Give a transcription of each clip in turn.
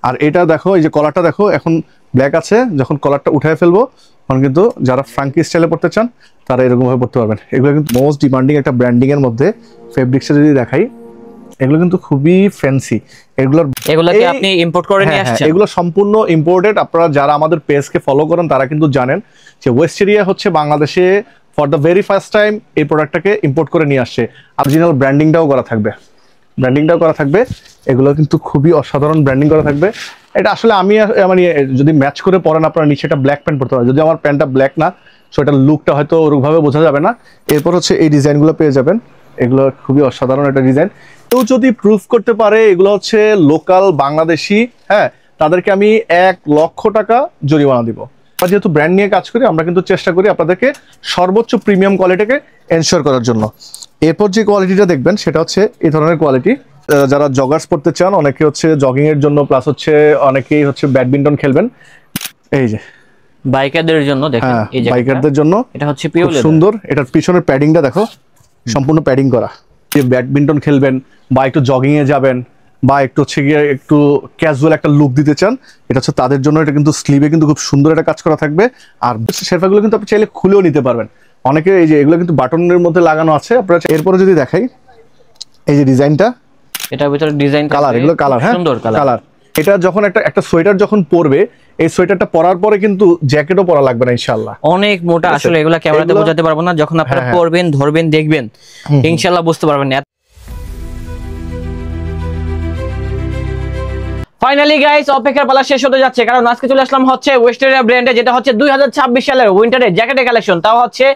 আর এটা দেখো, এই যে কলারটা দেখো এখন ব্ল্যাক আছে, যখন কলারটা উঠায় ফেলবো তখন কিন্তু যারা ফ্রাঙ্কি স্টাইলে পড়তে চান তারা এরকম ভাবে পড়তে পারবেন। এগুলো কিন্তু মোস্ট ডিমান্ডিং একটা ব্র্যান্ডিং এর মধ্যে। ফেব্রিক্সে যদি দেখাই, এগুলো কিন্তু খুবই ফ্যান্সি। এগুলোকে আপনি ইম্পোর্ট করে নিয়ে আসছেন? এগুলো সম্পূর্ণ ইম্পোর্টেড। আপনারা যারা আমাদের পেজকে ফলো করেন তারা কিন্তু জানেন যে ওয়েস্টেরিয়া হচ্ছে বাংলাদেশে for the very first time এই প্রোডাক্টটাকে ইম্পোর্ট করে নিয়ে আসছে। অরিজিনাল ব্র্যান্ডিংটাও করা থাকবে, এগুলো কিন্তু খুবই অসাধারণ ব্র্যান্ডিং করা থাকবে। এটা আসলে আমি মানে যদি ম্যাচ করে পরেন আপনারা নিচে একটা ব্ল্যাক প্যান্ট পরতে পারেন, যদি আমার প্যান্টটা ব্ল্যাক না, সো এটার লুকটা হয়তো ওরকমভাবে বোঝা যাবে না। এরপর হচ্ছে এই ডিজাইনগুলো পেয়ে যাবেন, এগুলো খুবই অসাধারণ একটা ডিজাইন। কেউ যদি প্রুফ করতে পারে এগুলো হচ্ছে লোকাল বাংলাদেশি, হ্যাঁ, তাদেরকে আমি 1 লক্ষ টাকা জরিমানা দিব। আমরা যেহেতু ব্র্যান্ড নিয়ে কাজ করি, আমরা কিন্তু চেষ্টা করি আপনাদেরকে সর্বোচ্চ প্রিমিয়াম কোয়ালিটিকে এনশিওর করার জন্য। এরপর যে কোয়ালিটিটা দেখবেন সেটা হচ্ছে এই ধরনের কোয়ালিটি। যারা জগার্স পড়তে চান, অনেকে হচ্ছে জগিং এর জন্য, প্লাস হচ্ছে অনেকেই হচ্ছে ব্যাডমিন্টন খেলবেন। এই যে বাইকারদের জন্য দেখেন, এই যে বাইকারদের জন্য এটা হচ্ছে পিওর সুন্দর। এটার পিছনের প্যাডিংটা দেখো, সম্পূর্ণ প্যাডিং করা। যে ব্যাডমিন্টন খেলবেন বা একটু জগিং এ যাবেন বা একটু হচ্ছে গিয়ে একটু ক্যাজুয়াল একটা লুক দিতে চান, এটা হচ্ছে তাদের জন্য। এটা কিন্তু স্লিভে কিন্তু খুব সুন্দর একটা কাজ করা থাকবে। আর শেরপাগুলো কিন্তু আপনি চাইলে খুলেও নিতে পারবেন। অনেকে এই যে এগুলো কিন্তু বাটনের মধ্যে লাগানো আছে আপনারা। এরপরে যদি দেখাই, এই যে ডিজাইনটা, এটার ভিতরে ডিজাইন কালার, এগুলো কালার, হ্যাঁ সুন্দর কালার। এটা যখন একটা সোয়েটার যখন পরবে, এই সোয়েটারটা পরার পরে কিন্তু জ্যাকেটও পরা লাগবে না ইনশাআল্লাহ। অনেক মোটা, আসলে এগুলো ক্যামেরাতে বোঝাতে পারবো না, যখন আপনারা পরবেন, ধরবেন, দেখবেন ইনশাআল্লাহ বুঝতে পারবেন। ফাইনালি গাইস, অপেক্ষার পালা শেষ হতে যাচ্ছে, কারণ আজকে চলে আসলাম হচ্ছে ওয়েস্টেরিয়া ব্র্যান্ডে, যেটা হচ্ছে 2026 সালের উইন্টারের জ্যাকেটের কালেকশন, তাও হচ্ছে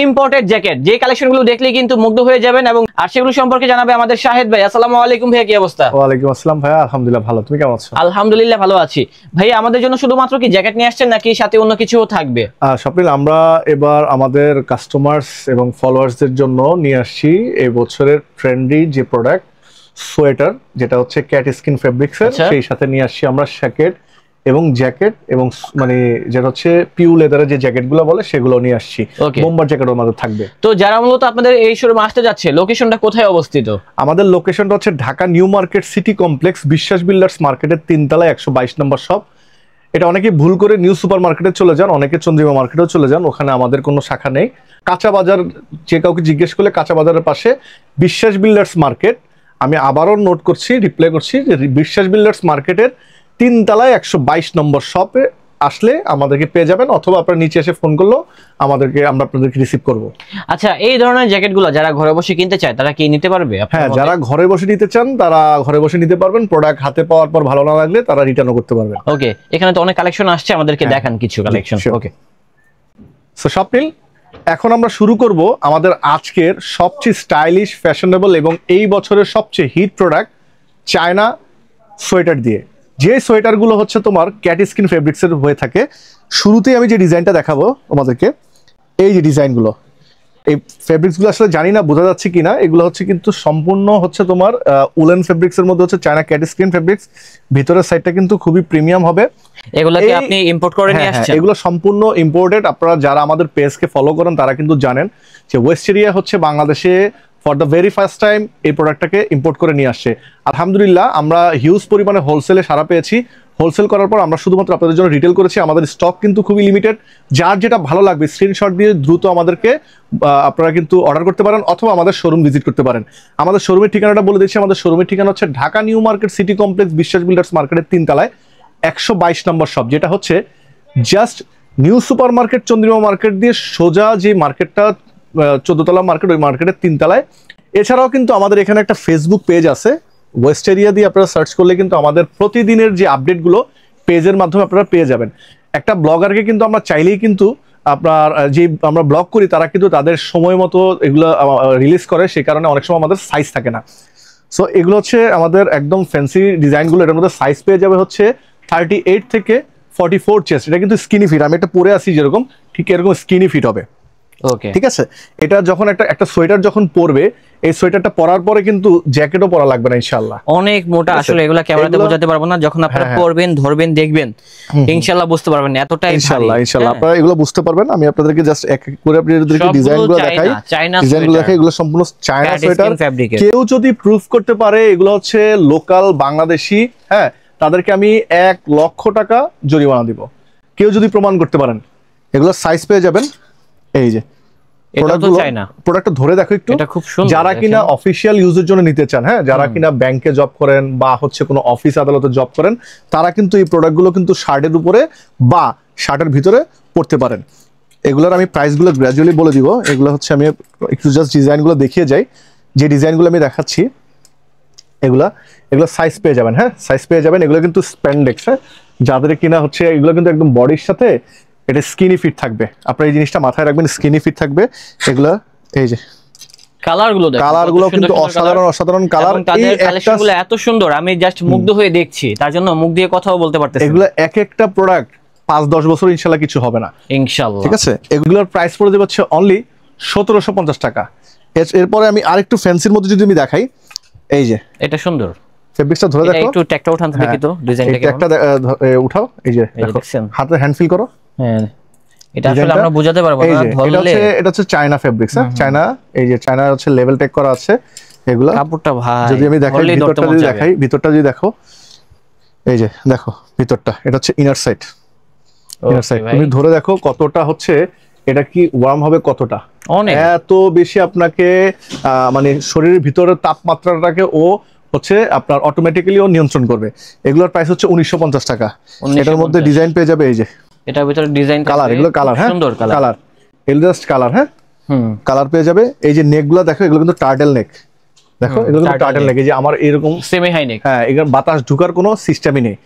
ইম্পোর্টেড জ্যাকেট। যে কালেকশনগুলো দেখলেই কিন্তু মুগ্ধ হয়ে যাবেন। এবং আর সেগুলো সম্পর্কে জানাবে আমাদের শাহেদ ভাই। আসসালামু আলাইকুম ভাইয়া, কি অবস্থা? ওয়ালাইকুম আসসালাম ভাইয়া, আলহামদুলিল্লাহ ভালো, তুমি কেমন আছো? আলহামদুলিল্লাহ ভালো আছি ভাইয়া। আমাদের জন্য শুধুমাত্র কি জ্যাকেট নিয়ে আসছেন নাকি সাথে অন্য কিছুও থাকবে? স্বপ্নিল, আমরা এবার আমাদের কাস্টমার্স এবং ফলোয়ার্সদের জন্য নিয়ে আসছি এই বছরের ট্রেন্ডি যে প্রোডাক্ট সোয়েটার, যেটা হচ্ছে ক্যাট স্কিন ফেব্রিক্সের। সেই সাথে নিয়ে আসছি আমরা জ্যাকেট এবং জ্যাকেট এবং মানে যেটা হচ্ছে পিউ লেদারের যে জ্যাকেটগুলো বলে সেগুলো নিয়ে আসছি। বোম্বার জ্যাকেটের মধ্যে থাকবে। তো যারা মূলত আপনাদের এই শোরুমে আসতে যাচ্ছে, লোকেশনটা কোথায় অবস্থিত? আমাদের লোকেশনটা হচ্ছে Dhaka new market city complex, বিশ্বাস বিল্ডার্স মার্কেটের 3 তলায় 122 নম্বর শপ। এটা অনেকে ভুল করে নিউ সুপার মার্কেটে চলে যান, অনেকে চন্দ্রিমা মার্কেটেও চলে যান, ওখানে আমাদের কোনো শাখা নেই। কাঁচা বাজার, যে কাউকে জিজ্ঞেস করলে কাঁচা বাজারের পাশে বিশ্বাস বিল্ডার্স মার্কেট। আমি আবারও নোট করছি, রিপ্লাই করছি যে বিশ্বাস বিল্ডার্স মার্কেটের 3 তলায় 122 নম্বর শপে আসলে আমাদেরকে পেয়ে যাবেন, অথবা আপনারা নিচে এসে ফোন করলেও আমরা আপনাদেরকে রিসিভ করব। আচ্ছা, এই ধরনের জ্যাকেটগুলো যারা ঘরে বসে কিনতে চায় তারা কি নিতে পারবে? হ্যাঁ, যারা ঘরে বসে নিতে চান তারা ঘরে বসে নিতে পারবেন। প্রোডাক্ট হাতে পাওয়ার পর ভালো না লাগলে তারা রিটার্নও করতে পারবেন। ওকে, এখানে তো অনেক কালেকশন আসছে, আমাদেরকে দেখান কিছু কালেকশন। ওকে, সো স্বপ্নিল, এখন আমরা শুরু করব আমাদের আজকের সবচেয়ে স্টাইলিশ, ফ্যাশনেবল এবং এই বছরের সবচেয়ে হিট প্রোডাক্ট চায়না সোয়েটার দিয়ে। যে সোয়েটারগুলো হচ্ছে তোমার ক্যাট স্কিন ফেব্রিক্সের হয়ে থাকে। শুরুতেই আমি যে ডিজাইনটা দেখাবো তোমাদেরকে, এই যে ডিজাইনগুলো, এই ফেব্রিক্সগুলো আসলে জানি না বোঝা যাচ্ছে কিনা, এগুলো হচ্ছে কিন্তু সম্পূর্ণ হচ্ছে তোমার উলেন ফেব্রিক্সের মধ্যে হচ্ছে চায়না ক্যাট স্কিন ফেব্রিক্স। ভিতরের সাইডটা কিন্তু খুবই প্রিমিয়াম হবে। এগুলোকে আপনি ইম্পোর্ট করে নিয়ে আসছেন? এগুলো সম্পূর্ণ ইম্পোর্টেড। আপনারা যারা আমাদের পেজকে ফলো করেন তারা কিন্তু জানেন যে ওয়েস্টেরিয়া হচ্ছে বাংলাদেশে for the very first time এই প্রোডাক্টটাকে ইম্পোর্ট করে নিয়ে আসছে। আলহামদুলিল্লাহ, আমরা হিউজ পরিমাণে হোলসেলে সারা পেয়েছি। হোলসেল করার পর আমরা শুধুমাত্র আপনাদের জন্য রিটেল করেছি। আমাদের স্টক কিন্তু খুবই লিমিটেড। যার যেটা ভালো লাগবে স্ক্রিনশট দিয়ে দ্রুত আমাদেরকে আপনারা কিন্তু অর্ডার করতে পারেন, অথবা আমাদের শোরুম ভিজিট করতে পারেন। আমাদের শোরুমের ঠিকানাটা বলে দিচ্ছি। আমাদের শোরুমের ঠিকানা হচ্ছে Dhaka new market city complex, বিশ্বাস বিল্ডার্স মার্কেটের 3 তলায় 122 নম্বর শপ, যেটা হচ্ছে just new super market Chandrima market দিয়ে সোজা যে মার্কেটটা 14 তলা মার্কেট, ওই মার্কেটের 3 তলায়। এছাড়াও কিন্তু আমাদের এখানে একটা ফেসবুক পেজ আছে, ওয়েস্টেরিয়া দিয়ে আপনারা সার্চ করলে কিন্তু আমাদের প্রতিদিনের যে আপডেটগুলো পেজের মাধ্যমে আপনারা পেয়ে যাবেন। একটা ব্লগারকে কিন্তু আমরা চাইলেই কিন্তু আপনার যে আমরা ব্লগ করি তারা কিন্তু তাদের সময় মতো এগুলো রিলিজ করে, সেই কারণে অনেক সময় আমাদের সাইজ থাকে না। সো এগুলো হচ্ছে আমাদের একদম ফ্যান্সি ডিজাইনগুলো। এটার মধ্যে সাইজ পেয়ে যাবে হচ্ছে 38 থেকে 44 চেস্ট। এটা কিন্তু স্কিনি ফিট, আমি এটা পরে আসি যেরকম, ঠিক এরকম স্কিনি ফিট হবে। ওকে, ঠিক আছে। এটা যখন একটা সোয়েটার যখন পরবে, এই সোয়েটারটা পরার পরে কিন্তু জ্যাকেটও পরা লাগবে না ইনশাআল্লাহ। অনেক মোটা, আসলে এগুলো ক্যামেরাতে বোঝাতে পারবো না, যখন আপনারা পরবেন, ধরবেন, দেখবেন ইনশাআল্লাহ বুঝতে পারবেন। এতটাই ইনশাআল্লাহ আপনারা এগুলো বুঝতে পারবেন। আমি আপনাদেরকে জাস্ট এক এক করে আপনাদেরকে ডিজাইনগুলো দেখাই। ডিজাইনগুলো দেখাই, এগুলো সম্পূর্ণ চায়না সোয়েটার। কেউ যদি প্রুফ করতে পারে এগুলো হচ্ছে লোকাল বাংলাদেশি, হ্যাঁ, তাদেরকে আমি 1,00,000 টাকা জরিমানা দিব, কেউ যদি প্রমাণ করতে পারেন। এগুলো সাইজ পেয়ে যাবেন, এই যে প্রোডাক্টটা ধরে দেখো একটু, যারা কিনা অফিসিয়াল ইউজের জন্য নিতে চান, হ্যাঁ, যারা কিনা ব্যাংকে জব করেন বা হচ্ছে কোনো অফিস আদালতে জব করেন, তারা কিন্তু এই প্রোডাক্টগুলো কিন্তু শার্টের উপরে বা শার্টের ভিতরে পড়তে পারেন। এগুলোর আমি প্রাইসগুলো গ্র্যাজুয়ালি বলে দিব। এগুলো হচ্ছে আমি একটু জাস্ট ডিজাইনগুলো দেখিয়ে যাই, যে ডিজাইনগুলো আমি দেখাচ্ছি এগুলো সাইজ পেয়ে যাবেন, হ্যাঁ, সাইজ পেয়ে যাবেন। এগুলো কিন্তু স্প্যান্ডেক্স, হ্যাঁ, যাদের কিনা হচ্ছে এগুলো কিন্তু একদম বডির সাথে এটা স্কিনি ফিট থাকবে। আপনারা এই জিনিসটা মাথায় রাখবেন, স্কিনি ফিট থাকবে এগুলো। এই যে কালারগুলো কিন্তু অসাধারণ কালার, তাদের কালেকশনগুলো এত সুন্দর, আমি জাস্ট মুগ্ধ হয়ে দেখছি, তার জন্য মুখ দিয়ে কথাও বলতে পারতেছি। এগুলো এক একটা প্রোডাক্ট 5-10 বছর ইনশাআল্লাহ কিছু হবে না ইনশাআল্লাহ, ঠিক আছে। এগুলোর প্রাইস পড়ে যাবে হচ্ছে অনলি 1750 টাকা। এরপরে আমি আরেকটু ফ্যান্সির মধ্যে যদি আমি দেখাই, এই যে এটা সুন্দর ফেব্রিক্সটা ধরে দেখো, একটু ট্যাগটা উঠান তো দেখি তো, ডিজাইনটা কেমন, ট্যাগটা উঠাও, এই যে দেখছেন, হাতে হ্যান্ড ফিল করো। হ্যাঁ, এটা আসলে আমরা বোঝাতে পারবো না ধরলে। এটা হচ্ছে চায়না ফেব্রিক্স, হ্যাঁ, চায়না, এই যে চায়না হচ্ছে লেভেল ট্যাগ করা আছে এগুলা। কাপড়টা ভাই যদি আমি দেখাই, ভিতরটা যদি দেখো, এই যে দেখো ভিতরটা, এটা হচ্ছে ইনার সাইড। তুমি ধরে দেখো কতটা হচ্ছে, এটা কি ওয়ার্ম হবে কতটা, এত বেশি আপনাকে মানে শরীরের ভিতরের তাপমাত্রাটাকে ও হচ্ছে আপনার অটোমেটিক্যালি ও নিয়ন্ত্রণ করবে। এগুলোর প্রাইস হচ্ছে 1950 টাকা। এটার মধ্যে ডিজাইন পেয়ে যাবে, এই যে এটার ভিতরে ডিজাইন, কালার, এগুলো কালার, হ্যাঁ, সুন্দর কালার, এগুলো জাস্ট কালার, হ্যাঁ, কালার পেয়ে যাবে। এই যে নেকগুলো দেখো, এগুলো কিন্তু টার্টেল নেক, দেখো এগুলো কিন্তু টার্টেল নেক, এই যে আমার এরকম সেমি হাই নেক, হ্যাঁ, এগুলো বাতাস ঢোকার কোনো সিস্টেমই নেই।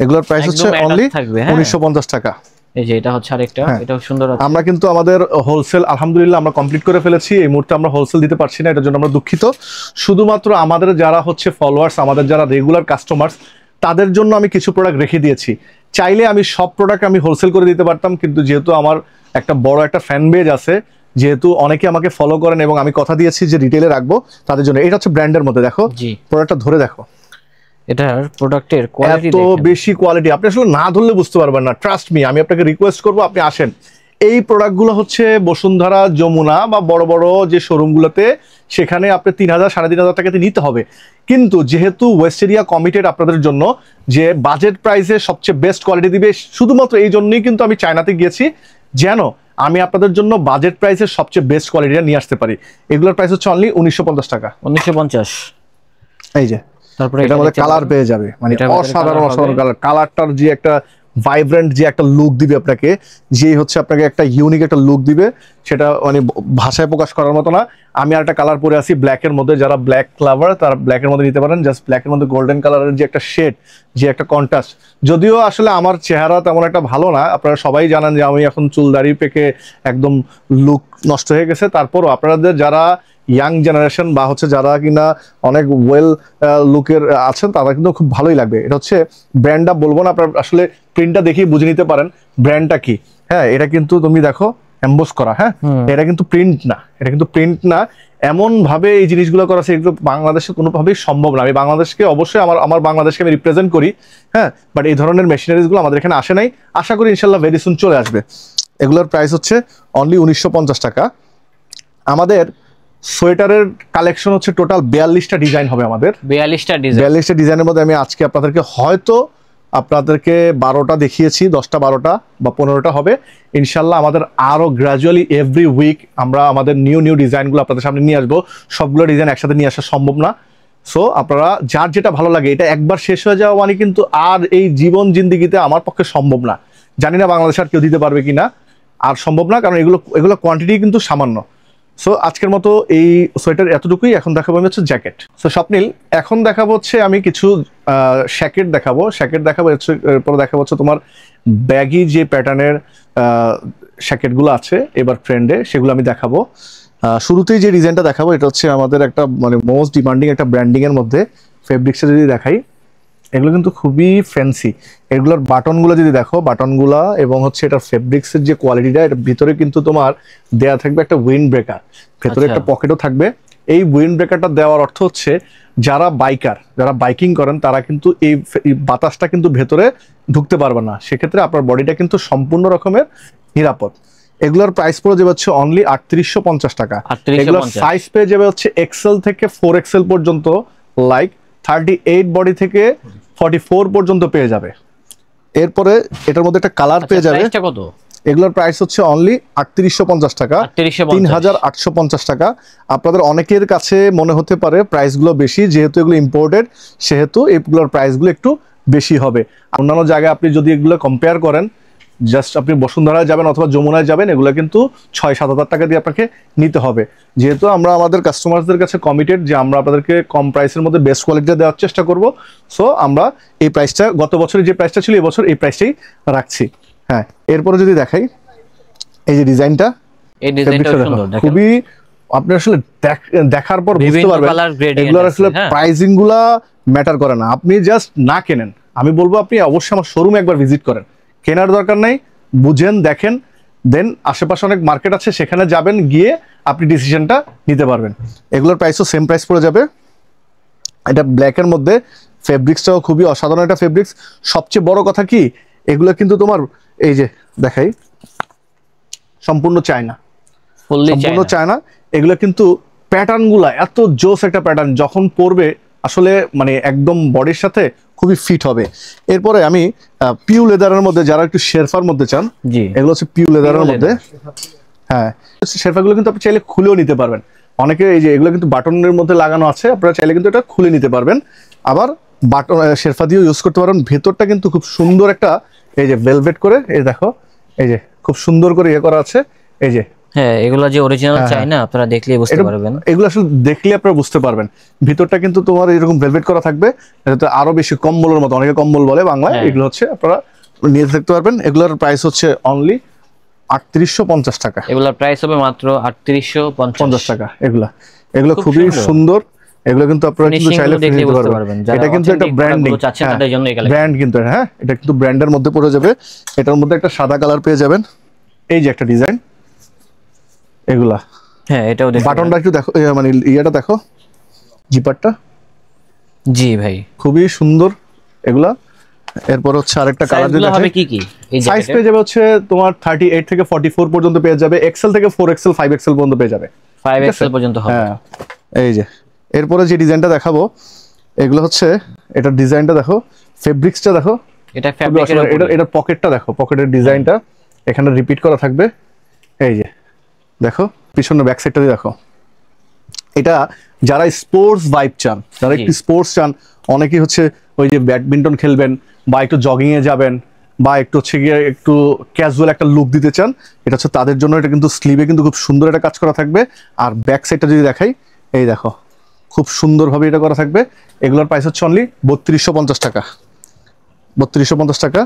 এগুলোর প্রাইস হচ্ছে অনলি 1950 টাকা। এই যে এটা হচ্ছে আরেকটা, এটাও সুন্দর আছে। আমরা কিন্তু আমাদের হোলসেল আলহামদুলিল্লাহ আমরা কমপ্লিট করে ফেলেছি। এই মুহূর্তে আমরা হোলসেল দিতে পারছি না, এটার জন্য আমরা দুঃখিত। শুধুমাত্র আমাদের যারা হচ্ছে ফলোয়ার্স, আমাদের যারা রেগুলার কাস্টমার্স, তাদের জন্য আমি কিছু প্রোডাক্ট রেখে দিয়েছি। চাইলে আমি সব প্রোডাক্ট আমি হোলসেল করে দিতে পারতাম, কিন্তু যেহেতু আমার একটা বড় একটা ফ্যান বেজ আছে, যেহেতু অনেকে আমাকে ফলো করেন এবং আমি কথা দিয়েছি যে রিটেলে রাখবো, তাদের জন্য। এটা হচ্ছে ব্র্যান্ডের মধ্যে, দেখো প্রোডাক্টটা ধরে দেখো, এটার প্রোডাক্টের কোয়ালিটি এত বেশি কোয়ালিটি, আপনি আসলে না ধরলে বুঝতে পারবেন না। ট্রাস্ট মি, আমি আপনাকে রিকোয়েস্ট করবো আপনি আসেন। এই প্রোডাক্টগুলো হচ্ছে বসুন্ধরা, যমুনা বা বড় বড় যে শোরুমগুলোতে, সেখানে আপনি 3000 3500 টাকাতে নিতে হবে। কিন্তু যেহেতু ওয়েস্টেরিয়া কমিটেড আপনাদের জন্য যে বাজেট প্রাইসে সবচেয়ে বেস্ট কোয়ালিটি দিবে, শুধুমাত্র এই জন্যই কিন্তু আমি চায়নাতে গিয়েছি, যেন আমি আপনাদের জন্য বাজেট প্রাইসে সবচেয়ে বেস্ট কোয়ালিটিটা নিয়ে আসতে পারি। এগুলোর প্রাইস হচ্ছে অনলি 1950 টাকা। 1950। এই যে তারপরে এটার মধ্যে কালার পেয়ে যাবে, মানে অসাধারণ কালার, কালারটার যে একটা ভাইব্রেন্ট যে একটা লুক দিবে আপনাকে, যে হচ্ছে আপনাকে একটা ইউনিক একটা লুক দিবে, সেটা মানে ভাষায় প্রকাশ করার মতো না। আমি আর একটা কালার পরে আছি ব্ল্যাকের মধ্যে, যারা ব্ল্যাক লাভার তারা ব্ল্যাকের মধ্যে নিতে পারেন। জাস্ট ব্ল্যাকের মধ্যে গোল্ডেন কালারের যে একটা শেড, যে একটা কন্ট্রাস্ট। যদিও আসলে আমার চেহারা তেমন একটা ভালো না, আপনারা সবাই জানেন যে আমি এখন চুল দাড়ি পেকে একদম লুক নষ্ট হয়ে গেছে, তারপরও আপনাদের যারা ইয়াং জেনারেশন বা হচ্ছে যারা কিনা অনেক ওয়েল লুকের আছেন, তারা কিন্তু খুব ভালোই লাগবে। এটা হচ্ছে ব্র্যান্ডটা বলবো না, আপনার আসলে প্রিন্টটা দেখেই বুঝে নিতে পারেন ব্র্যান্ডটা কি। হ্যাঁ, এটা কিন্তু তুমি দেখো এমবোস করা, হ্যাঁ, এটা কিন্তু প্রিন্ট না, এটা কিন্তু প্রিন্ট না। এমন ভাবে এই জিনিসগুলো করা আছে, এগুলো বাংলাদেশে কোনোভাবেই সম্ভব না। আমি বাংলাদেশকে অবশ্যই আমার বাংলাদেশকে আমি রিপ্রেজেন্ট করি, হ্যাঁ, বাট এই ধরনের মেশিনারিজগুলো আমাদের এখানে আসে নাই। আশা করি ইনশাল্লাহ ভেরি সুন চলে আসবে। এগুলোর প্রাইস হচ্ছে অনলি 1950 টাকা। আমাদের সোয়েটারের কালেকশন হচ্ছে টোটাল 42টা ডিজাইন হবে আমাদের। 42টা ডিজাইনের মধ্যে আমি আজকে আপনাদেরকে 12টা দেখিয়েছি, 10টা 12টা বা 15টা হবে ইনশাল্লাহ। আমাদের আরো গ্রাজুয়ালি এভরি উইক আমরা আমাদের নিউ ডিজাইনগুলো আপনাদের সামনে নিয়ে আসবো। সবগুলো ডিজাইন একসাথে নিয়ে আসা সম্ভব না। সো আপনারা যার যেটা ভালো লাগে, এটা একবার শেষ হয়ে যাওয়া মানে কিন্তু আর এই জীবন জিন্দিগিতে আমার পক্ষে সম্ভব না। জানি না বাংলাদেশে আর কেউ দিতে পারবে কিনা, আর সম্ভব না, কারণ এগুলো কোয়ান্টিটি কিন্তু সামান্য। সো আজকের মতো এই সোয়েটার এতটুকুই। এখন দেখাবো আমি হচ্ছে জ্যাকেট। সো স্বপ্নিল, এখন দেখাবো হচ্ছে আমি কিছু শ্যাকেট দেখাবো। এরপরে দেখাবো হচ্ছে তোমার ব্যাগি যে প্যাটার্নের শ্যাকেটগুলো আছে এবার ট্রেন্ডে, সেগুলো আমি দেখাবো। শুরুতেই যে ডিজাইনটা দেখাবো, এটা হচ্ছে আমাদের একটা মানে মোস্ট ডিমান্ডিং একটা ব্র্যান্ডিং এর মধ্যে। ফেব্রিক্সটা যদি দেখাই, এগুলো কিন্তু খুবই ফ্যান্সি। এগুলোর বাটনগুলো যদি দেখো, বাটনগুলা এবং হচ্ছে এটার ফেব্রিক্সের যে কোয়ালিটিটা, এটার ভিতরে কিন্তু তোমার দেয়া থাকবে একটা উইন্ড ব্রেকার, ভেতরে একটা পকেটও থাকবে। এই উইন্ড ব্রেকারটা দেওয়ার অর্থ হচ্ছে যারা বাইকিং করেন, তারা কিন্তু এই বাতাসটা কিন্তু ভেতরে ঢুকতে পারবে না, সেক্ষেত্রে আপনার বডিটা কিন্তু সম্পূর্ণ রকমের নিরাপদ। এগুলোর প্রাইস পড়ে যাবে হচ্ছে অনলি 3850 টাকা। এগুলোর সাইজ পেয়ে যাবে হচ্ছে এক্সেল থেকে 4XL পর্যন্ত, লাইক 38 বডি থেকে 44 পর্যন্ত পেয়ে যাবে। এরপরে এটার মধ্যে একটা কালার পেয়ে যাবে। প্রাইসটা কত? এগুলোর প্রাইস হচ্ছে অনলি 3850 টাকা, 3850 টাকা। আপনাদের অনেকের কাছে মনে হতে পারে প্রাইসগুলো বেশি, যেহেতু এগুলো ইম্পোর্টেড সেহেতু এগুলোর প্রাইসগুলো একটু বেশি হবে। অন্যান্য জায়গায় আপনি যদি এগুলো কম্পেয়ার করেন, জাস্ট আপনি বসুন্ধরায় যাবেন অথবা যমুনায় যাবেন, এগুলো কিন্তু 6-7 হাজার টাকা দিয়ে আপনাকে নিতে হবে। যেহেতু আমরা আমাদের কাস্টমারদের কাছে কমিটেড যে আমরা আপনাদেরকে কম প্রাইসের মধ্যে বেস্ট কোয়ালিটিটা দেওয়ার চেষ্টা করব, সো আমরা এই প্রাইসটা গত বছরে যে প্রাইসটা ছিল এবছর এই প্রাইসটাই রাখছি। হ্যাঁ, এরপরে যদি দেখাই এই যে ডিজাইনটা, এই ডিজাইনটা সুন্দর, দেখেন খুবই, আপনি আসলে দেখার পর বুঝতে পারবেন এগুলোর আসলে প্রাইসিং গুলা ম্যাটার করে না। আপনি জাস্ট না কেনেন, আমি বলবো আপনি অবশ্যই আমার শোরুমে একবার ভিজিট করেন। কেনার দরকার নাই, বুঝেন, দেখেন, দেন আশেপাশে অনেক মার্কেট আছে সেখানে যাবেন, গিয়ে আপনি ডিসিশনটা নিতে পারবেন। এগুলোর প্রাইসও সেম প্রাইস পড়ে যাবে। এটা ব্ল্যাকের মধ্যে, ফেব্রিক্সটাও খুবই অসাধারণ একটা ফেব্রিক্স। সবচেয়ে বড় কথা কি, এগুলো কিন্তু তোমার এই যে দেখাই সম্পূর্ণ চায়না, সম্পূর্ণ চায়না। এগুলো কিন্তু প্যাটার্ন গুলা এত জোস একটা প্যাটার্ন, যখন পরবে আসলে মানে একদম বডির সাথে খুবই ফিট হবে। এরপরে আমি পিউ লেদারের মধ্যে, যারা একটু শেরফার মধ্যে চান, এগুলো হচ্ছে পিউ লেদারের মধ্যে। হ্যাঁ, শেরফাগুলো কিন্তু আপনি চাইলে খুলেও নিতে পারবেন। অনেকে এই যে এগুলো কিন্তু বাটনের মধ্যে লাগানো আছে, আপনারা চাইলে কিন্তু এটা খুলে নিতে পারবেন, আবার বাটন শেরফা দিয়েও ইউজ করতে পারবেন। ভেতরটা কিন্তু খুব সুন্দর একটা এই যে ভেলভেট করে, এই দেখো এই যে খুব সুন্দর করে ইয়ে করা আছে। এই যে হ্যাঁ, এগুলো যে অরিজিনাল চায়না, আপনারা দেখলেই বুঝতে পারবেন। এগুলো আসলে দেখলে আপনারা বুঝতে পারবেন। ভিতরটা কিন্তু তোমার এরকম ভেলভেট করা থাকবে, এটা আরো বেশি কম্বলের মতো, অনেকে কম্বল বলে বাংলায়। এগুলো হচ্ছে আপনারা নিয়ে দেখতে পারবেন। এগুলোর প্রাইস হচ্ছে অনলি 3850 টাকা। এগুলোর প্রাইস হবে মাত্র 3850 টাকা। এগুলো খুবই সুন্দর। এগুলো কিন্তু আপনারা কিন্তু চাইলে কিনে নিতে পারবেন। এটা কিন্তু একটা ব্র্যান্ডিং, ব্র্যান্ড কিন্তু, হ্যাঁ এটা কিন্তু ব্র্যান্ডের মধ্যে পড়ে যাবে। এটার মধ্যে একটা সাদা কালার পেয়ে যাবেন, এই যে একটা ডিজাইন এগুলা। হ্যাঁ, এটাও দেখো, বাটনটা একটু দেখো, মানে ইয়াটা দেখো, জিপারটা। জি ভাই, খুবই সুন্দর এগুলা। এরপর হচ্ছে আরেকটা কালার দিতে হবে। কি কি সাইজ পেয়ে যাবে হচ্ছে তোমার 38 থেকে 44 পর্যন্ত পেয়ে যাবে, এক্সেল থেকে 4XL 5XL পর্যন্ত পেয়ে যাবে, 5XL পর্যন্ত হবে। হ্যাঁ, এই যে এরপরে যে ডিজাইনটা দেখাবো, এগুলো হচ্ছে এটার ডিজাইনটা দেখো, ফেব্রিক্সটা দেখো, এটা ফেব্রিকের উপরে, এটা পকেটটা দেখো, পকেটের ডিজাইনটা এখানে রিপিট করা থাকবে। এই যে দেখো পিছনের ব্যাক সাইডটা দেখো। এটা যারা স্পোর্টস ভাইব চান, যারা একটু স্পোর্টস চান, অনেকেই হচ্ছে ওই যে ব্যাডমিন্টন খেলবেন বা একটু জগিং এ যাবেন বা একটু হচ্ছে গিয়ে একটু ক্যাজুয়াল একটা লুক দিতে চান, এটা হচ্ছে তাদের জন্য। এটা কিন্তু স্লিভে কিন্তু খুব সুন্দর একটা কাজ করা থাকবে। আর ব্যাক সাইডটা যদি দেখাই, এই দেখো খুব সুন্দরভাবে এটা করা থাকবে। এগুলোর প্রাইস হচ্ছে অনলি 3250 টাকা, 3250 টাকা।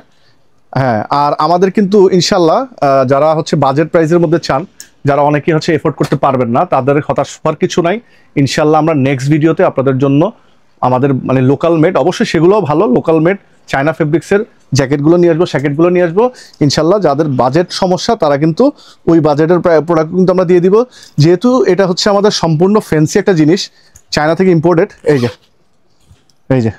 হ্যাঁ, আর আমাদের কিন্তু ইনশাল্লাহ যারা হচ্ছে বাজেট প্রাইসের মধ্যে চান, যারা অনেকে হচ্ছে এফোর্ড করতে পারবেন না, তাদের হতাশ হওয়ার কিছু নাই। ইনশাল্লাহ আমরা নেক্সট ভিডিওতে আপনাদের জন্য আমাদের মানে লোকাল মেড, অবশ্যই সেগুলোও ভালো, লোকাল মেড চায়না ফেব্রিক্সের জ্যাকেটগুলো নিয়ে আসবো, শ্যাকেটগুলো নিয়ে আসবো। ইনশাল্লাহ যাদের বাজেট সমস্যা তারা কিন্তু ওই বাজেটের প্রোডাক্ট কিন্তু আমরা দিয়ে দিব। যেহেতু এটা হচ্ছে আমাদের সম্পূর্ণ ফ্যান্সি একটা জিনিস, চায়না থেকে ইম্পোর্টেড। এই যে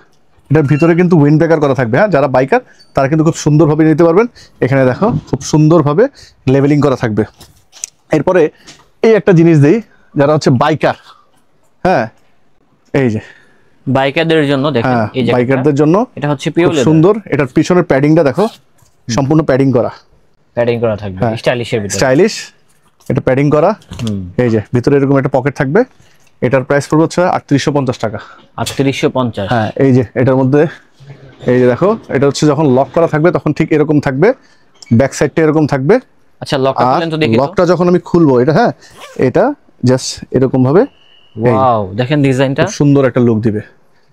এটার ভিতরে কিন্তু উইন্ড ব্রেকার করা থাকবে। হ্যাঁ, যারা বাইকার তারা কিন্তু খুব সুন্দরভাবে নিতে পারবেন। এখানে দেখো খুব সুন্দরভাবে লেভেলিং করা থাকবে। এরপরে এই একটা জিনিস দেই, যারা হচ্ছে বাইকার, হ্যাঁ এই যে বাইকারদের জন্য দেখেন, এই যে বাইকারদের জন্য এটা হচ্ছে পিওর সুন্দর। এটার পিছনের প্যাডিংটা দেখো, সম্পূর্ণ প্যাডিং করা থাকবে, স্টাইলিশের ভিতরে, স্টাইলিশ এটা প্যাডিং করা। এই যে ভিতরে এরকম একটা পকেট থাকবে। এটার প্রাইস পড়বে হচ্ছে 3850 টাকা। 3850। হ্যাঁ, এই যে এটার মধ্যে এই যে দেখো, এটা হচ্ছে যখন লক করা থাকবে তখন ঠিক এরকম থাকবে, ব্যাক সাইডটা এরকম থাকবে। আচ্ছা, লকটা খুলেন তো দেখি। লকটা যখন আমি খুলবো এটা, হ্যাঁ এটা জাস্ট এরকম ভাবে, ওয়াও দেখেন ডিজাইনটা সুন্দর একটা লুক দিবে।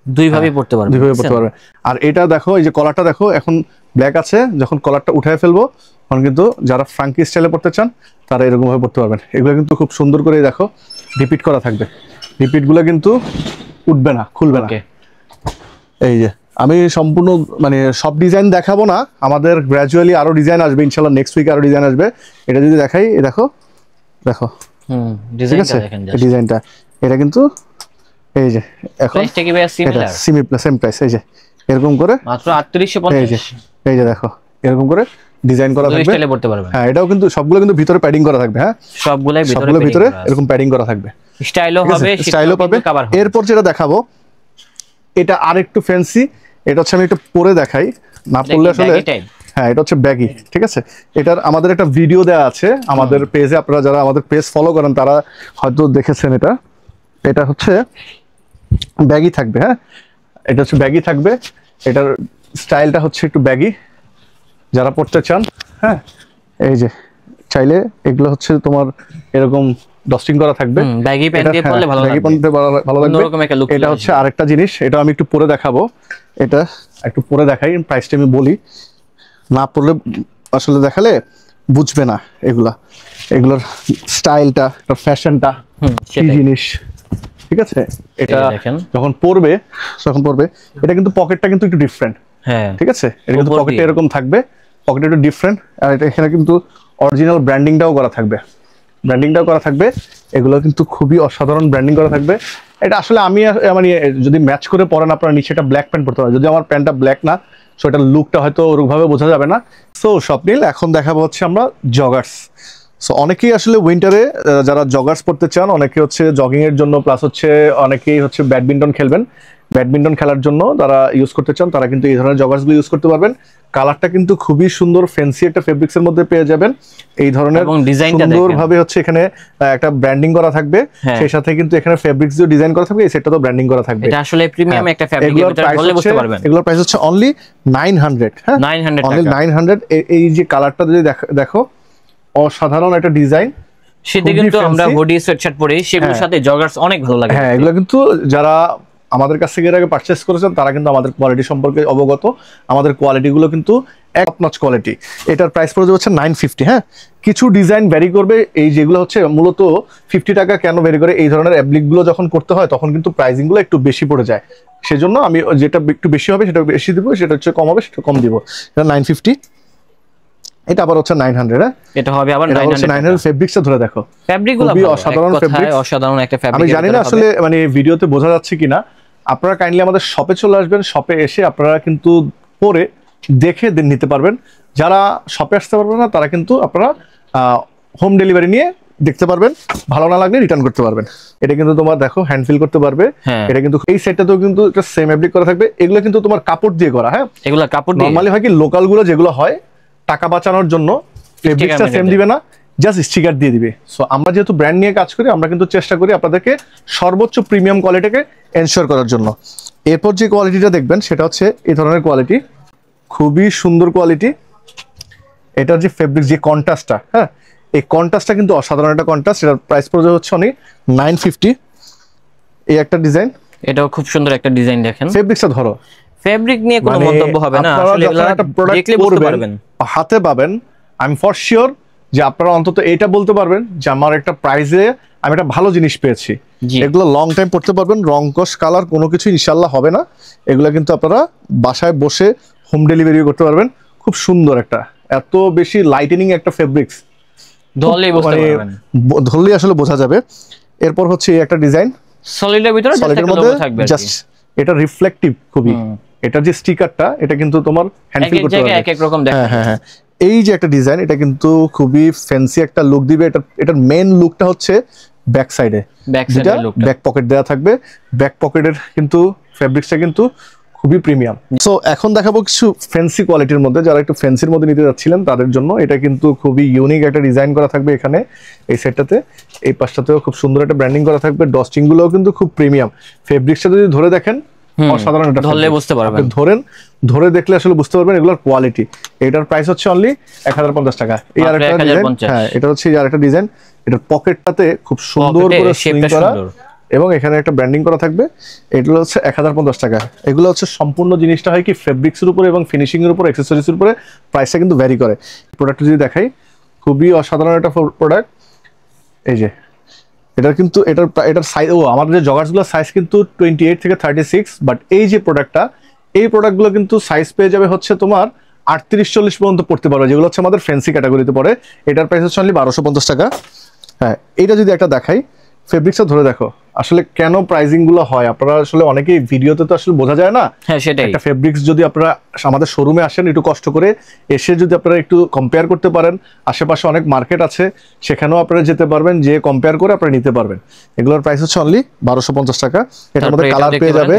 দুই ভাবে পড়তে পারবে, দুই ভাবে পড়তে পারবে। আর এটা দেখো, এই যে কলারটা দেখো, এখন ব্ল্যাক আছে, যখন কলারটা উঠায় ফেলবো তখন কিন্তু যারা ফ্রাঙ্কি স্টাইলে পড়তে চান তারা এরকম ভাবে পড়তে পারবেন। এগুলো কিন্তু খুব সুন্দর করে দেখো রিপিট করা থাকবে, রিপিট গুলো কিন্তু উঠবে না, খুলবে না। এই যে আমি সম্পূর্ণ মানে সব ডিজাইন দেখাবো না, আমাদের গ্র্যাজুয়ালি আরো ডিজাইন আসবে ইনশাআল্লাহ, নেক্সট উইকে আরো ডিজাইন আসবে। এটা যদি দেখাই, দেখো দেখো ডিজাইনটা দেখেন, ডিজাইনটা এটা কিন্তু এই যে এখন প্রাইসটা কি ভাই সিমিলার, সেম প্রাইস। এই যে এরকম করে মাত্র 3850। এই যে দেখো এরকম করে ডিজাইন করা থাকবে, স্টাইলে পড়তে পারবেন। হ্যাঁ, এটাও কিন্তু সবগুলো কিন্তু ভিতরে প্যাডিং করা থাকবে। হ্যাঁ, সবগুলোর ভিতরে এরকম প্যাডিং করা থাকবে, স্টাইলও হবে, স্টাইলও পাবে। এরপর যেটা দেখাবো এটা আরেকটু ফ্যান্সি, এটা হচ্ছে আমি একটু পরে দেখাই, না পড়লে আসলে হ্যাঁ এটা হচ্ছে ব্যাগি, ঠিক আছে। এটার আমাদের একটা ভিডিও দেওয়া আছে আমাদের পেজে, আপনারা যারা আমাদের পেজ ফলো করেন তারা হয়তো দেখেছেন। এটা হচ্ছে ব্যাগি থাকবে, হ্যাঁ এটা হচ্ছে ব্যাগি থাকবে। এটার স্টাইলটা হচ্ছে একটু ব্যাগি, যারা পড়তে চান, হ্যাঁ এই যে চাইলে এগুলো হচ্ছে তোমার এরকম ডস্টিং করা থাকবে, ব্যাগি প্যান্ট দিয়ে পরলে ভালো লাগবে, ব্যাগি প্যান্ট দিয়ে ভালো লাগবে। এটা হচ্ছে আরেকটা জিনিস, এটা আমি একটু পরে দেখাবো, এটা একটু পরে দেখাই, প্রাইসটা আমি বলি, না পড়লে আসলে দেখালে বুঝবে না এগুলোর স্টাইলটা, ফ্যাশনটা কি জিনিস, ঠিক আছে। এটা যখন পরবে এটা কিন্তু পকেটটা কিন্তু একটু ডিফারেন্ট, হ্যাঁ ঠিক আছে। এটা কিন্তু পকেটটা এরকম থাকবে, পকেটটা একটু ডিফারেন্ট, আর এটা এখানে কিন্তু অরিজিনাল ব্র্যান্ডিংটাও করা থাকবে, এগুলো কিন্তু খুবই অসাধারণ ব্র্যান্ডিং করা থাকবে। এটা আসলে আমি মানে যদি ম্যাচ করে পরেন আপনারা নিচে একটা ব্ল্যাক প্যান্ট পরতে পারেন, যদি আমার প্যান্টটা ব্ল্যাক না, সো এটার লুকটা হয়তো ওরকমভাবে বোঝা যাবে না। সো স্বপ্নিল, এখন দেখাবো হচ্ছে আমরা জগার্স। সো অনেকেই আসলে উইন্টারে যারা জগার্স পড়তে চান, অনেকে হচ্ছে জগিং এর জন্য, প্লাস হচ্ছে অনেকেই হচ্ছে ব্যাডমিন্টন খেলবেন, ব্যাডমিন্টন খেলার জন্য যারা ইউজ করতে চান তারা কিন্তু এই ধরনের জগার্সগুলো ইউজ করতে পারবেন। কালারটা কিন্তু খুবই সুন্দর, ফ্যান্সি একটা ফেব্রিক্সের মধ্যে পেয়ে যাবেন এই ধরনের, সুন্দরভাবে হচ্ছে এখানে একটা ব্র্যান্ডিং করা থাকবে, সেই সাথে কিন্তু এখানে ফেব্রিক্স দিয়ে ডিজাইন করা থাকবে, এই সেটটা তো ব্র্যান্ডিং করা থাকবে। এটা আসলে প্রিমিয়াম একটা ফেব্রিক, এটা বললে বুঝতে পারবেন। এগুলোর প্রাইস হচ্ছে অনলি 900, হ্যাঁ 900 অনলি 900। এই যে কালারটা যদি দেখো, অসাধারণ একটা ডিজাইন। শীতে কিন্তু আমরা হুডি সোয়েটশার্ট পরি, সেগুলোর সাথে জগার্স অনেক ভালো লাগে। হ্যাঁ এগুলো কিন্তু যারা আমাদের কাছ থেকে এর আগে পারচেজ করেছেন তারা কিন্তু আমাদের কোয়ালিটি সম্পর্কে অবগত, আমাদের কোয়ালিটিগুলো কিন্তু এক নচ কোয়ালিটি। এটার প্রাইস পড়ে যাচ্ছে 950, হ্যাঁ কিছু ডিজাইন ভ্যারি করবে, এই যেগুলো হচ্ছে মূলত 50 টাকা কেন ভ্যারি করে, এই ধরনের অ্যাপ্লিকগুলো যখন করতে হয় তখন কিন্তু প্রাইসিংগুলো একটু বেশি পড়ে যায়, সেজন্য আমি যেটা একটু বেশি হবে সেটা বেশি দিব, সেটা হচ্ছে কম হবে সেটা কম দিব। এটা 950, এটা আবার হচ্ছে 900, হ্যাঁ এটা হবে আবার 900। ফেব্রিক্সটা ধরে দেখো, ফেব্রিকগুলো খুবই অসাধারণ ফেব্রিক, অসাধারণ একটা ফেব্রিক। আমি জানি না আসলে মানে ভিডিওতে বোঝা যাচ্ছে কিনা, আপনারা কাইন্ডলি আমাদের শপে চলে আসবেন, শপে এসে আপনারা কিন্তু পরে দেখে নিতে পারবেন। যারা শপে আসতে পারবেন না তারা কিন্তু আপনারা হোম ডেলিভারি নিয়ে দেখতে পারবেন, ভালো না লাগলে রিটার্ন করতে পারবেন। এটা কিন্তু তোমার দেখো হ্যান্ড ফিল করতে পারবে, এটা কিন্তু এই সেটটাতেও কিন্তু একটা সেম ফেব্রিক করা থাকবে, এগুলো কিন্তু তোমার কাপড় দিয়ে করা, হ্যাঁ এগুলো কাপড় দিয়ে। নরমালি হয় কি লোকাল গুলো যেগুলো হয় টাকা বাঁচানোর জন্য ফেব্রিকটা সেম দিবে না, জাস্ট স্টিকার দিয়ে দিবে। সো আমরা যেহেতু ব্র্যান্ড নিয়ে কাজ করি, আমরা কিন্তু চেষ্টা করি আপনাদেরকে সর্বোচ্চ প্রিমিয়াম কোয়ালিটিকে এনশিওর করার জন্য। এরপর যে কোয়ালিটিটা দেখবেন সেটা হচ্ছে এই ধরনের কোয়ালিটি, খুবই সুন্দর কোয়ালিটি। এটার যে ফেব্রিক যে কন্ট্রাস্টটা, হ্যাঁ এই কন্ট্রাস্টটা কিন্তু অসাধারণ একটা কন্ট্রাস্ট। এটার প্রাইস পড়ে হচ্ছে অনেক 950। এই একটা ডিজাইন, এটাও খুব সুন্দর একটা ডিজাইন। দেখেন ফেব্রিক্সটা ধরো, ফেব্রিক নিয়ে কোনো মন্তব্য হবে না, আসলে এগুলা দেখলে বুঝতে পারবেন, হাতে পাবেন। আমি ফর শিওর যে আপনারা অন্তত এটা বলতে পারবেন যে আমার একটা প্রাইজে আমি একটা ভালো জিনিস পেয়েছি। এগুলো লং টাইম পড়তে পারবেন, রং কস কালার কোনো কিছু ইনশাআল্লাহ হবে না। এগুলো কিন্তু আপনারা বাসায় বসে হোম ডেলিভারি করতে পারবেন। খুব সুন্দর একটা, এত বেশি লাইটেনিং একটা ফেব্রিক্স, ধরলেই বুঝতে পারবেন, ধরলেই আসলে বোঝা যাবে। এরপর হচ্ছে এই একটা ডিজাইন সলিডের ভিতরে, সলিডের মধ্যে জাস্ট এটা রিফ্লেক্টিভ খুবই। এটার যে স্টিকারটা এটা কিন্তু তোমার হ্যান্ড ফিল করতে পারবে, এক এক রকম দেখে। হ্যাঁ হ্যাঁ, এই যে একটা ডিজাইন, এটা কিন্তু খুবই ফ্যান্সি একটা লুক দিবে। এটার মেইন লুকটা হচ্ছে ব্যাক সাইডে, ব্যাক পকেট দেওয়া থাকবে। ব্যাক পকেটের কিন্তু ফেব্রিক্সটা কিন্তু খুবই প্রিমিয়াম। সো এখন দেখাবো কিছু ফ্যান্সি কোয়ালিটির মধ্যে, যারা একটু ফ্যান্সির মধ্যে নিতে যাচ্ছিলেন তাদের জন্য। এটা কিন্তু খুবই ইউনিক একটা ডিজাইন করা থাকবে এখানে এই সেটটাতে। এই পাশটাতেও খুব সুন্দর একটা ব্র্যান্ডিং করা থাকবে, ডস্টিং গুলোও কিন্তু খুব প্রিমিয়াম। ফেব্রিক্সটা যদি ধরে দেখেন অসাধারণ একটা, ধরলে বুঝতে পারবেন, ধরে দেখলে আসলে বুঝতে পারবেন এগুলোর কোয়ালিটি। এটার প্রাইস হচ্ছে অনলি 1050 টাকা। এই আরেকটা ডিজাইন, হ্যাঁ এটা হচ্ছে এই আরেকটা ডিজাইন। এটার পকেটটাতে খুব সুন্দর করে সুইং করা এবং এখানে একটা ব্র্যান্ডিং করা থাকবে। এগুলো হচ্ছে 1050 টাকা। এগুলো হচ্ছে সম্পূর্ণ জিনিসটা হয় কি ফেব্রিক্সের উপরে এবং ফিনিশিং এর উপর, অ্যাকসেসরিজের উপরে প্রাইসটা কিন্তু ভ্যারি করে। প্রোডাক্ট যদি দেখাই, খুবই অসাধারণ একটা প্রোডাক্ট। এই যে এটার কিন্তু এটার সাইজ, আমাদের যে জগার্সগুলোর সাইজ কিন্তু 28 থেকে 36, বাট এই যে প্রোডাক্টটা, এই প্রোডাক্টগুলো কিন্তু সাইজ পেয়ে যাবে হচ্ছে তোমার 38-40 পর্যন্ত পড়তে পারবে, যেগুলো হচ্ছে আমাদের ফ্যান্সি ক্যাটাগরিতে পড়ে। এটার প্রাইস হচ্ছে অনলি 1250 টাকা। হ্যাঁ এটা যদি একটা দেখাই, ফেব্রিক্সটা ধরে দেখো আসলে কেন প্রাইজিং গুলো হয়। আপনারা আসলে অনেকেই ভিডিওতে তো আসলে বোঝা যায় না। হ্যাঁ সেটাই, একটা ফেব্রিক্স যদি আপনারা আমাদের শোরুমে আসেন, একটু কষ্ট করে এসে যদি আপনারা একটু কম্পেয়ার করতে পারেন, আশেপাশে অনেক মার্কেট আছে সেখানেও আপনারা যেতে পারবেন, যে কম্পেয়ার করে আপনারা নিতে পারবেন। এগুলোর প্রাইস হচ্ছে অনলি 1250 টাকা। এটার মধ্যে কালার পেয়ে যাবে,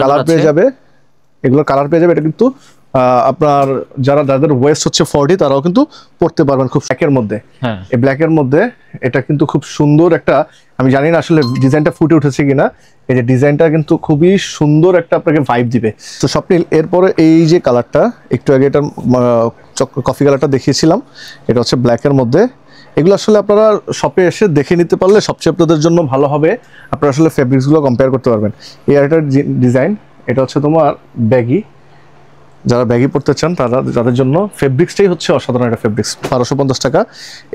কালার পেয়ে যাবে এগুলো কালার পেয়ে যাবে। এটা কিন্তু আপনার যাদের ওয়েস্ট হচ্ছে 40 তারাও কিন্তু পড়তে পারবেন খুব ব্ল্যাকের মধ্যে। এই ব্ল্যাকের মধ্যে এটা কিন্তু খুব সুন্দর একটা, আমি জানি না আসলে ডিজাইনটা ফুটে উঠেছে কিনা, এই যে ডিজাইনটা কিন্তু খুবই সুন্দর একটা আপনাকে ভাইব দিবে। তো স্বপ্নিল এরপরে এই যে কালারটা একটু আগে এটা কফি কালারটা দেখিয়েছিলাম, এটা হচ্ছে ব্ল্যাকের মধ্যে। এগুলো আসলে আপনারা শপে এসে দেখে নিতে পারলে সবচেয়ে আপনাদের জন্য ভালো হবে, আপনারা আসলে ফেব্রিক্সগুলো কম্পেয়ার করতে পারবেন। এই আরেকটা ডিজাইন, এটা হচ্ছে তোমার ব্যাগি, যারা ব্যাগি পড়তে চান তাদের জন্য ফেব্রিক্সটাই হচ্ছে অসাধারণ একটা ফেব্রিক্স, 1250 টাকা।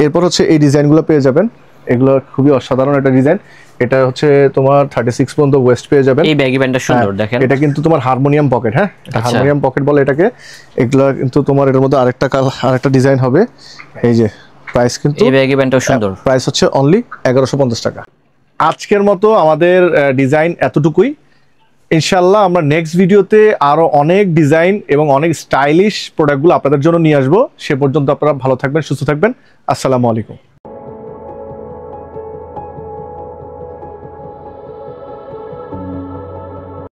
এরপর হচ্ছে এই ডিজাইনগুলো পেয়ে যাবেন, এগুলো খুবই অসাধারণ একটা ডিজাইন। এটা হচ্ছে তোমার 36 পর্যন্ত ওয়েস্ট পেয়ে যাবেন। এই ব্যাগি প্যান্টটা সুন্দর দেখেন, এটা কিন্তু তোমার হারমোনিয়াম পকেট, হ্যাঁ এটা হারমোনিয়াম পকেট বলে এটাকে। এগুলো কিন্তু তোমার এর মধ্যে আরেকটা ডিজাইন হবে। এই যে প্রাইস কিন্তু এই ব্যাগি প্যান্টটাও সুন্দর, প্রাইস হচ্ছে অনলি 1150 টাকা। আজকের মতো আমাদের ডিজাইন এতটুকুই। ইনশাল্লাহ আমরা নেক্সট ভিডিওতে আরো অনেক ডিজাইন এবং অনেক স্টাইলিশ প্রোডাক্টগুলো আপনাদের জন্য নিয়ে আসবো। সে পর্যন্ত আপনারা ভালো থাকবেন, সুস্থ থাকবেন। আসসালামু আলাইকুম।